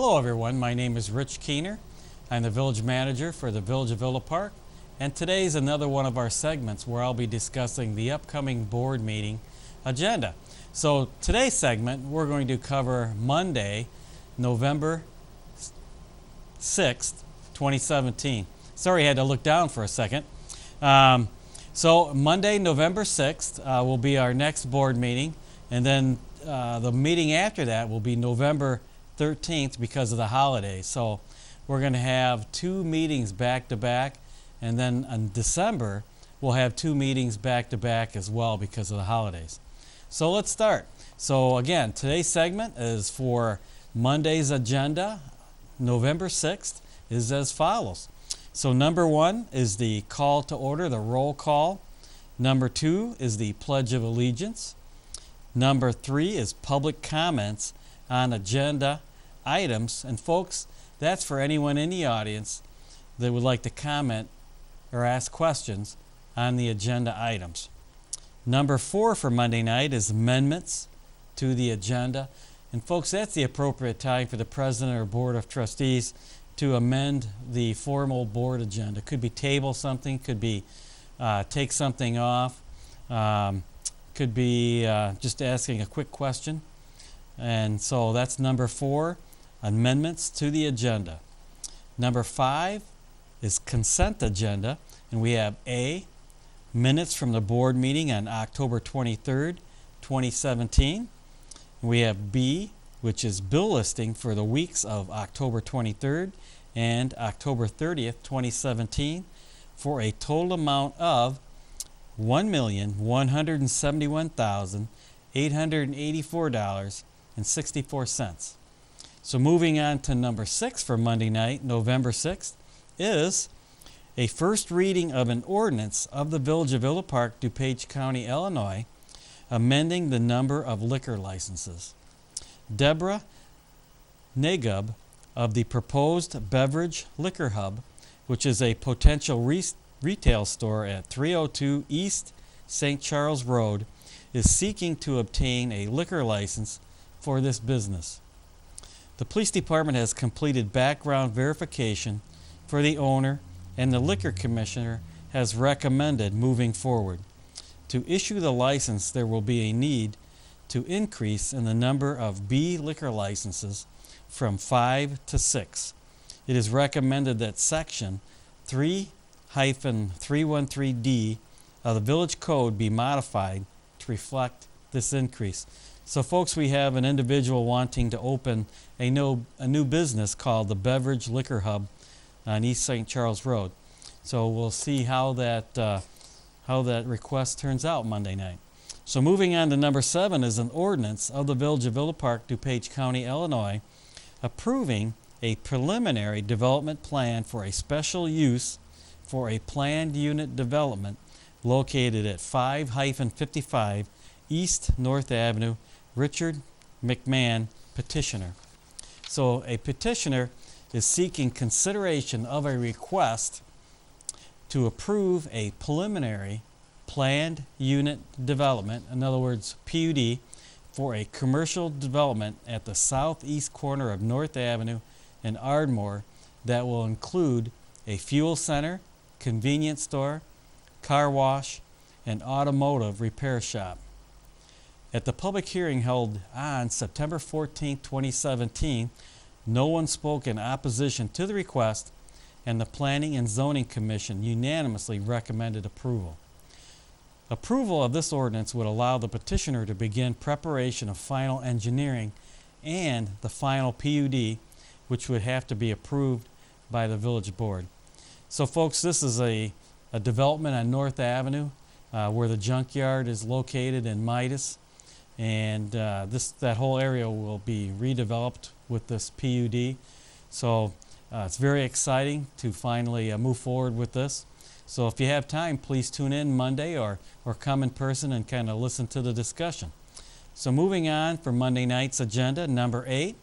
Hello everyone, my name is Rich Keener. I'm the Village Manager for the Village of Villa Park, and today is another one of our segments where I'll be discussing the upcoming board meeting agenda. So today's segment, we're going to cover Monday, November 6th, 2017. Sorry, I had to look down for a second. So Monday, November 6th will be our next board meeting, and then the meeting after that will be November 13th because of the holidays. So we're going to have two meetings back to back, and then in December we'll have two meetings back to back as well because of the holidays. So let's start. So again, today's segment is for Monday's agenda. November 6th is as follows. So number 1 is the call to order, the roll call. Number 2 is the Pledge of Allegiance. Number 3 is public comments on agenda items. And folks, that's for anyone in the audience that would like to comment or ask questions on the agenda items. Number 4 for Monday night is amendments to the agenda. And folks, that's the appropriate time for the president or board of trustees to amend the formal board agenda. Could be table something, could be take something off, could be just asking a quick question. And so that's number 4, amendments to the agenda. Number 5 is consent agenda, and we have A, minutes from the board meeting on October 23rd, 2017. We have B, which is bill listing for the weeks of October 23rd and October 30th, 2017, for a total amount of $1,171,884.64. So moving on to number 6 for Monday night, November 6th, is a first reading of an ordinance of the Village of Villa Park, DuPage County, Illinois, amending the number of liquor licenses. Deborah Nagub of the proposed Beverage Liquor Hub, which is a potential retail store at 302 East St. Charles Road, is seeking to obtain a liquor license for this business. The police department has completed background verification for the owner, and the liquor commissioner has recommended moving forward. To issue the license, there will be a need to increase in the number of B liquor licenses from 5 to 6. It is recommended that Section 3-313D of the Village Code be modified to reflect this increase. So folks, we have an individual wanting to open a new business called the Beverage Liquor Hub on East St. Charles Road. So we'll see how that request turns out Monday night. So moving on to number 7 is an ordinance of the Village of Villa Park, DuPage County, Illinois, approving a preliminary development plan for a special use for a planned unit development located at 5-55 East North Avenue. Richard McMahon, petitioner. So a petitioner is seeking consideration of a request to approve a preliminary planned unit development, in other words, PUD, for a commercial development at the southeast corner of North Avenue and Ardmore that will include a fuel center, convenience store, car wash, and automotive repair shop. At the public hearing held on September 14, 2017, no one spoke in opposition to the request, and the Planning and Zoning Commission unanimously recommended approval. Approval of this ordinance would allow the petitioner to begin preparation of final engineering and the final PUD, which would have to be approved by the village board. So folks, this is a development on North Avenue where the junkyard is located in Midas, and that whole area will be redeveloped with this PUD. So it's very exciting to finally move forward with this. So if you have time, please tune in Monday or come in person and kind of listen to the discussion. So moving on for Monday night's agenda, number 8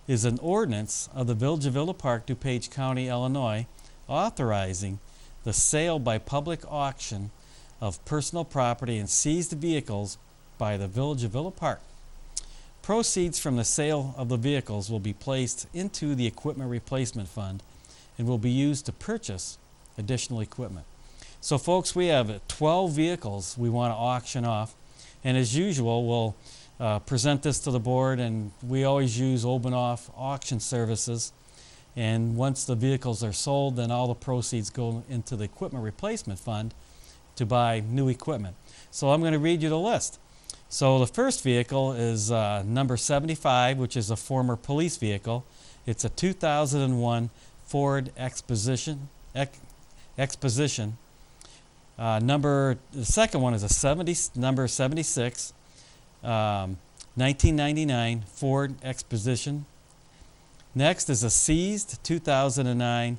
is an ordinance of the Village of Villa Park, DuPage County, Illinois, authorizing the sale by public auction of personal property and seized vehicles by the Village of Villa Park. proceeds from the sale of the vehicles will be placed into the equipment replacement fund and will be used to purchase additional equipment. So folks, we have 12 vehicles we want to auction off, and as usual we'll present this to the board, and we always use Obanoff Auction Services, and once the vehicles are sold, then all the proceeds go into the equipment replacement fund to buy new equipment. So I'm going to read you the list. So the first vehicle is number 75, which is a former police vehicle. It's a 2001 Ford Exposition. The second one is number 76, 1999 Ford Exposition. Next is a seized 2009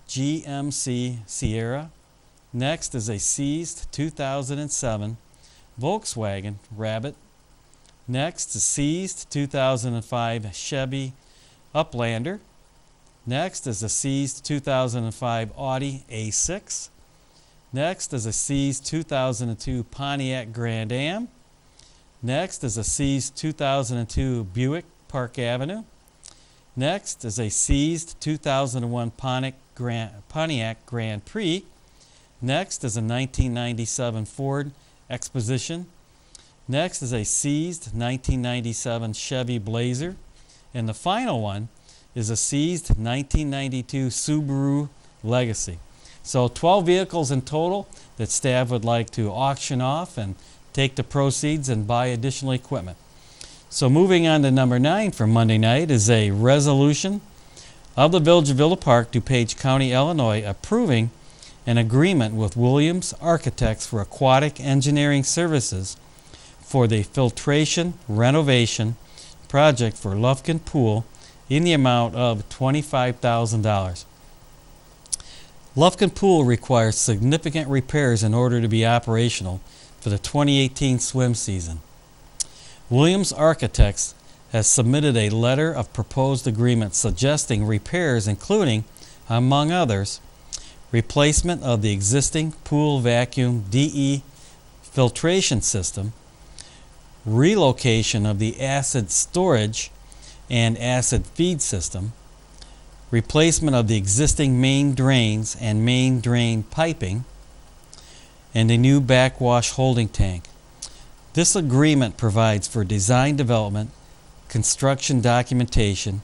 GMC Sierra. Next is a seized 2007 Volkswagen Rabbit. Next is seized 2005 Chevy Uplander. Next is a seized 2005 Audi A6. Next is a seized 2002 Pontiac Grand Am. Next is a seized 2002 Buick Park Avenue. Next is a seized 2001 Pontiac Grand Prix. Next is a 1997 Ford Exposition. Next is a seized 1997 Chevy Blazer. And the final one is a seized 1992 Subaru Legacy. So 12 vehicles in total that staff would like to auction off and take the proceeds and buy additional equipment. So moving on to number 9 for Monday night is a resolution of the Village of Villa Park, DuPage County, Illinois, approving an agreement with Williams Architects for aquatic engineering services for the filtration renovation project for Lufkin Pool in the amount of $25,000. Lufkin Pool requires significant repairs in order to be operational for the 2018 swim season. Williams Architects has submitted a letter of proposed agreement suggesting repairs including, among others, replacement of the existing pool vacuum DE filtration system, relocation of the acid storage and acid feed system, replacement of the existing main drains and main drain piping, and a new backwash holding tank. This agreement provides for design development, construction documentation,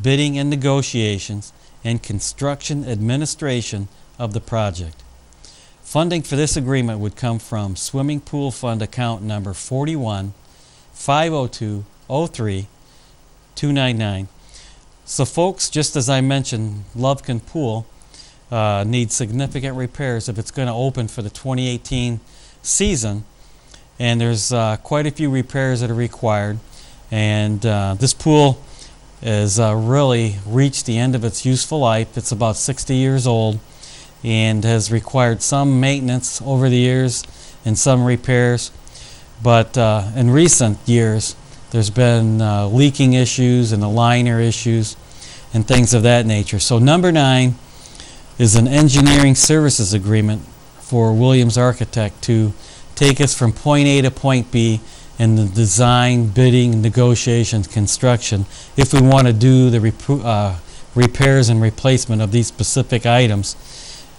bidding and negotiations, and construction administration of the project. Funding for this agreement would come from Swimming Pool Fund account number 41 502 03 299. So folks, just as I mentioned, Lufkin Pool needs significant repairs if it's going to open for the 2018 season, and there's quite a few repairs that are required, and this pool has really reached the end of its useful life. It's about 60 years old and has required some maintenance over the years and some repairs, but in recent years there's been leaking issues and the liner issues and things of that nature. So number 9 is an engineering services agreement for Williams Architect to take us from point A to point B in the design, bidding, negotiations, construction, if we want to do the repairs and replacement of these specific items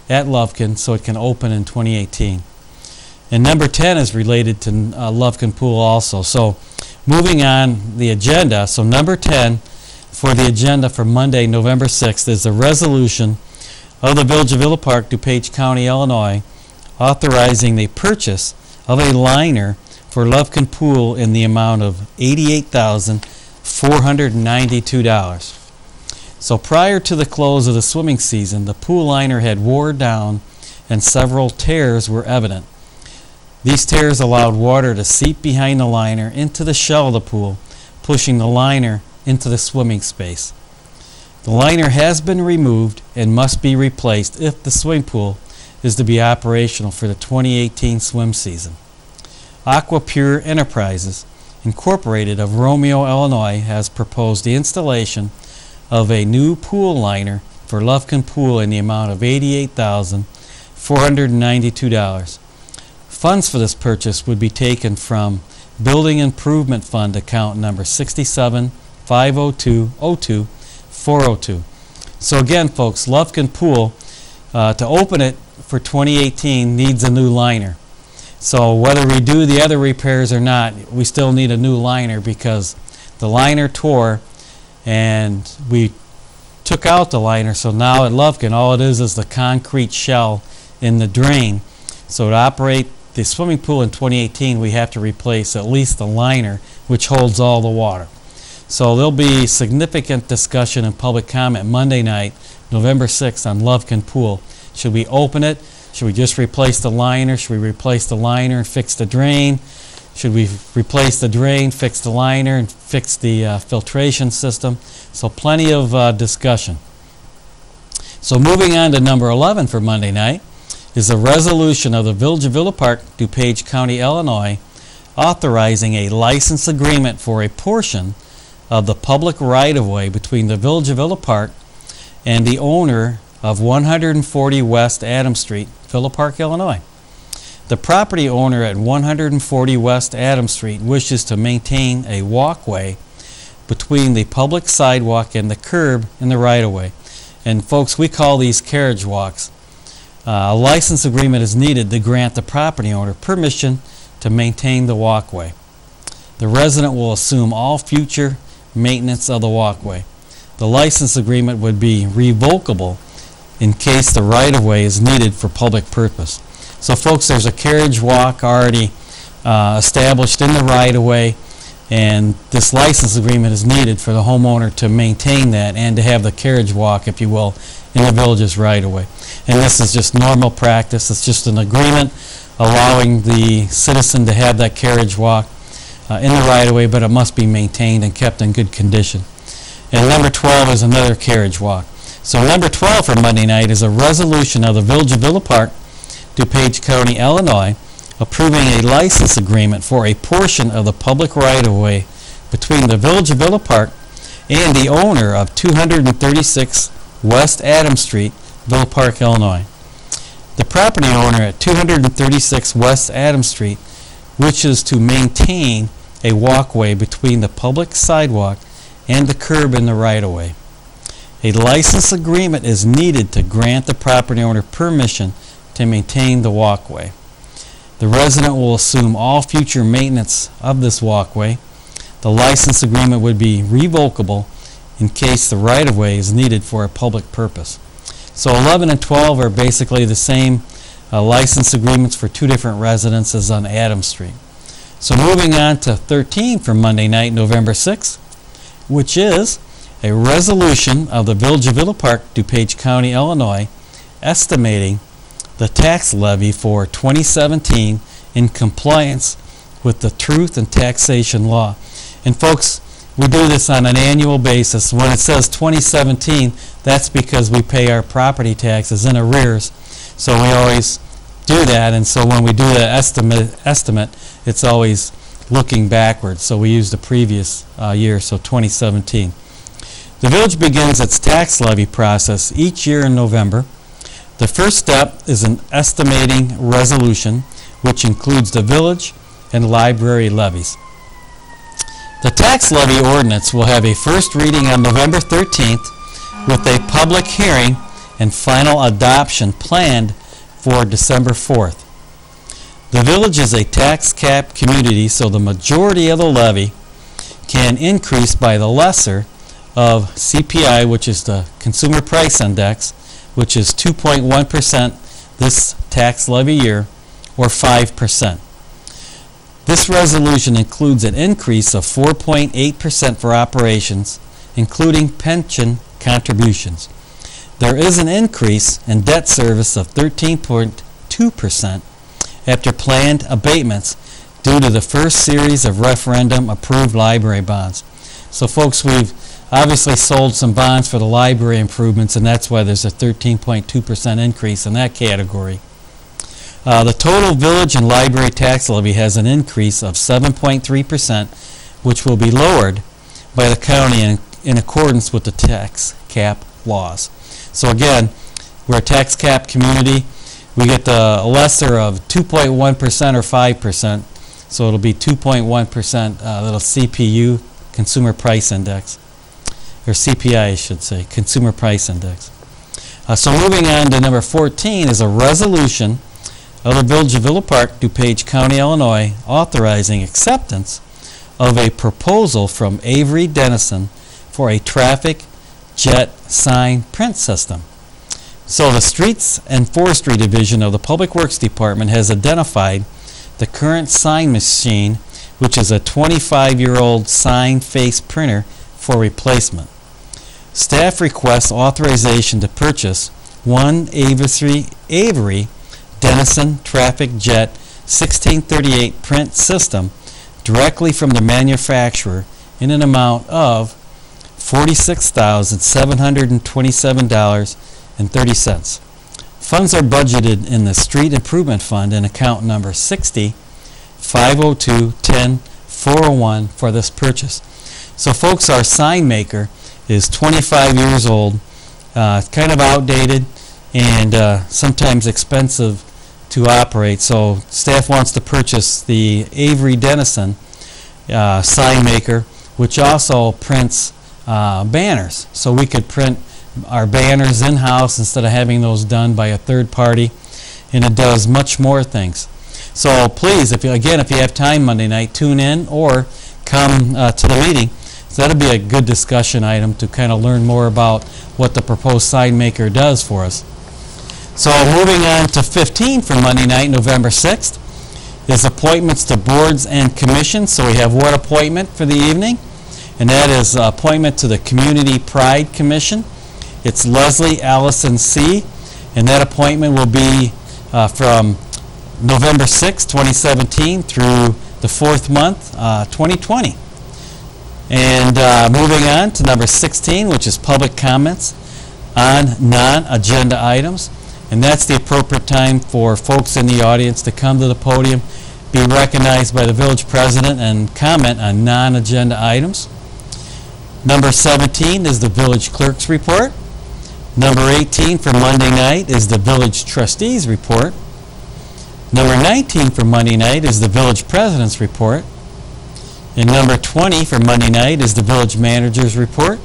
at Lufkin so it can open in 2018. And number 10 is related to Lufkin Pool also. So moving on the agenda, so number 10 for the agenda for Monday, November 6th is a resolution of the Village of Villa Park, DuPage County, Illinois, authorizing the purchase of a liner for Lufkin Pool in the amount of $88,492. So prior to the close of the swimming season, the pool liner had wore down and several tears were evident. These tears allowed water to seep behind the liner into the shell of the pool, pushing the liner into the swimming space. The liner has been removed and must be replaced if the swimming pool is to be operational for the 2018 swim season. AquaPure Enterprises, Incorporated of Romeo, Illinois, has proposed the installation of a new pool liner for Lufkin Pool in the amount of $88,492. Funds for this purchase would be taken from Building Improvement Fund account number 67-502-02-402. So again, folks, Lufkin Pool, to open it for 2018, needs a new liner. So whether we do the other repairs or not, we still need a new liner because the liner tore and we took out the liner. So now at Lufkin, all it is the concrete shell in the drain. So to operate the swimming pool in 2018, we have to replace at least the liner, which holds all the water. So there'll be significant discussion and public comment Monday night, November 6th on Lufkin Pool. Should we open it? Should we just replace the liner? Should we replace the liner and fix the drain? Should we replace the drain, fix the liner, and fix the filtration system? So plenty of discussion. So moving on to number 11 for Monday night is a resolution of the Village of Villa Park, DuPage County, Illinois, authorizing a license agreement for a portion of the public right-of-way between the Village of Villa Park and the owner of 140 West Adams Street, Villa Park, Illinois. The property owner at 140 West Adams Street wishes to maintain a walkway between the public sidewalk and the curb in the right-of-way. And folks, we call these carriage walks. A license agreement is needed to grant the property owner permission to maintain the walkway. The resident will assume all future maintenance of the walkway. The license agreement would be revocable in case the right-of-way is needed for public purpose. So folks, there's a carriage walk already established in the right-of-way, and this license agreement is needed for the homeowner to maintain that and to have the carriage walk, if you will, in the village's right-of-way. And this is just normal practice. It's just an agreement allowing the citizen to have that carriage walk in the right-of-way, but it must be maintained and kept in good condition. And number 12 is another carriage walk. So number 12 for Monday night is a resolution of the Village of Villa Park, DuPage County, Illinois, approving a license agreement for a portion of the public right-of-way between the Village of Villa Park and the owner of 236 West Adams Street, Villa Park, Illinois. The property owner at 236 West Adams Street wishes to maintain a walkway between the public sidewalk and the curb in the right-of-way. A license agreement is needed to grant the property owner permission to maintain the walkway. The resident will assume all future maintenance of this walkway. The license agreement would be revocable in case the right-of-way is needed for a public purpose. So 11 and 12 are basically the same license agreements for two different residences on Adams Street. So moving on to 13 for Monday night, November 6th, which is a resolution of the Village of Villa Park, DuPage County, Illinois, estimating the tax levy for 2017 in compliance with the Truth in Taxation Law. And folks, we do this on an annual basis. When it says 2017, that's because we pay our property taxes in arrears. So we always do that, and so when we do the estimate, it's always looking backwards. So we use the previous year, so 2017. The village begins its tax levy process each year in November. The first step is an estimating resolution, which includes the village and library levies. The tax levy ordinance will have a first reading on November 13th with a public hearing and final adoption planned for December 4th. The village is a tax cap community, so the majority of the levy can increase by the lesser of CPI, which is the Consumer Price Index, which is 2.1% this tax levy year, or 5%. This resolution includes an increase of 4.8% for operations, including pension contributions. There is an increase in debt service of 13.2% after planned abatements due to the first series of referendum-approved library bonds. So folks, we've obviously sold some bonds for the library improvements, and that's why there's a 13.2% increase in that category. The total village and library tax levy has an increase of 7.3%, which will be lowered by the county in accordance with the tax cap laws. So again, we're a tax cap community. We get the lesser of 2.1% or 5%. So it'll be 2.1%, little CPU, Consumer Price Index, or CPI, I should say, Consumer Price Index. So moving on to number 14 is a resolution of the Village of Villa Park, DuPage County, Illinois, authorizing acceptance of a proposal from Avery Dennison for a traffic jet sign print system. So the Streets and Forestry Division of the Public Works Department has identified the current sign machine, which is a 25-year-old sign face printer, for replacement. Staff requests authorization to purchase one Avery Dennison Traffic Jet 1638 print system directly from the manufacturer in an amount of $46,727.30. Funds are budgeted in the Street Improvement Fund in account number 60-502-10-401 for this purchase. So folks, our sign maker is 25 years old, kind of outdated, and sometimes expensive to operate. So staff wants to purchase the Avery Dennison sign maker, which also prints banners. So we could print our banners in-house instead of having those done by a third party, and it does much more things. So please, if you have time Monday night, tune in or come to the meeting. So that'll be a good discussion item to kind of learn more about what the proposed sign maker does for us. So moving on to 15 for Monday night, November 6th, is appointments to boards and commissions. So we have one appointment for the evening, and that is appointment to the Community Pride Commission. It's Leslie Allison C., and that appointment will be from November 6, 2017 through the 4th month, 2020. And moving on to number 16, which is public comments on non-agenda items. And that's the appropriate time for folks in the audience to come to the podium, be recognized by the village president, and comment on non-agenda items. Number 17 is the village clerk's report. Number 18 for Monday night is the village trustees report. Number 19 for Monday night is the village president's report. And number 20 for Monday night is the village manager's report.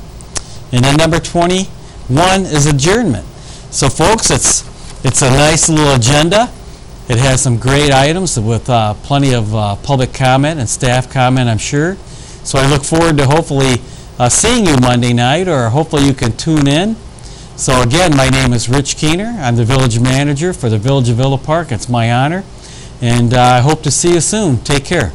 And then number 21 is adjournment. So folks, it's a nice little agenda. It has some great items with plenty of public comment and staff comment, I'm sure. So I look forward to hopefully seeing you Monday night, or hopefully you can tune in. So again, my name is Rich Keener. I'm the village manager for the Village of Villa Park. It's my honor. And I hope to see you soon. Take care.